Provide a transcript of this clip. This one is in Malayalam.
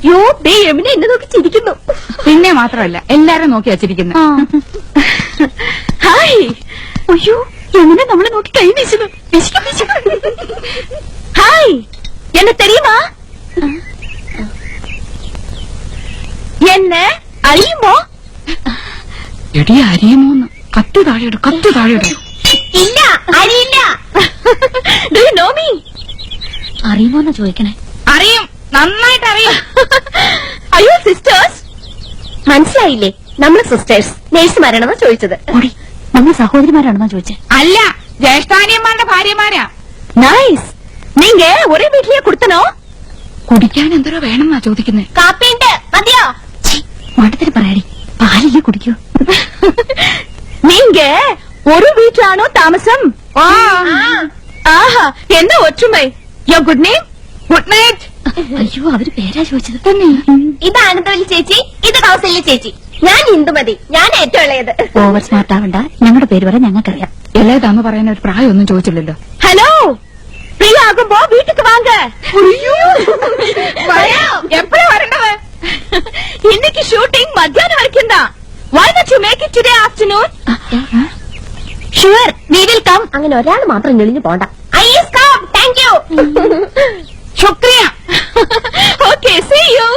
യോ ദേ യമുന എന്നെ നോക്കി ചിരിക്കുന്നു. പിന്നെ മാത്രമല്ല എല്ലാരും നോക്കി വച്ചിരിക്കുന്നു. ഹായ്. അയ്യോ യമുന നമ്മളെ നോക്കി കൈ വീശുന്നു. ഹായ് എന്നെ തെരിയുമാ? എന്നെ അറിയുമോ? എടി അറിയുമോന്ന്? കത്ത് താഴെയിടും, കത്ത് താഴെയിടും. ഇല്ല അറിയില്ല. Do you know me? അറിയുമോന്നാ ചോദിക്കണേ. അറിയും, നന്നായിട്ട് അറിയും. അയ്യോ സിസ്റ്റേഴ്സ്. മനസ്സിലായില്ലേ? നമ്മള് സിസ്റ്റേഴ്സ് നേഴ്സുമാരാണെന്നാ ചോദിച്ചത്. നമ്മൾ സഹോദരിമാരാണെന്നാ ചോദിച്ചേ. അല്ല, ജ്യേഷ്ഠാനിയന്മാരുടെ ഭാര്യമാരാ. നൈസ്. നീങ്ക ഒരേ വീട്ടിലേ കൊടുത്തനോ? കുടിക്കാൻ എന്തോ വേണമെന്നാ ചോദിക്കുന്നേ. കാപ്പിയുണ്ട്, മതിയോ? മട്ടത്തിന് പറയാടി, പാലില്ലേ കുടിക്കൂ. നീങ്ക ഒരു വീട്ടിലാണോ താമസം? ആഹാ എന്താ ഒറ്റുമൈ. യോ ഗുഡ് നെയിം? Good night. അയ്യോ അവര് പേരാ ചോദിച്ചത്. തന്നെ ഇത് ആനന്ദവല്ലി ചേച്ചി, ഇത് കൗസല്യ ചേച്ചി. ഞാൻ ഇന്ദുമതി, ഞാൻ ഏറ്റവും ഇളയത്. ഓവർ സ്മാർട്ട് ആവണ്ട, ഞങ്ങളുടെ പേര് വരെ ഞങ്ങൾക്കറിയാം. ഇളയതാന്ന് പറയുന്ന ഒരു പ്രായമൊന്നും ചോദിച്ചില്ലല്ലോ. ഹലോ, ഫ്രീ ആകുമ്പോ വീട്ടിക്ക് വാങ്ക. എപ്പോഴാ വരേണ്ടത്? ഇന്നേക്ക് shooting മധ്യാഹ്നം വരയ്ക്കണ്ട. Why not you make it today afternoon? Sure, we will come. അങ്ങനെ ഒരാൾ മാത്രം ഞെളിഞ്ഞു പോണ്ട. I is come. Thank you. ശുക്രിയ. Okay, see you.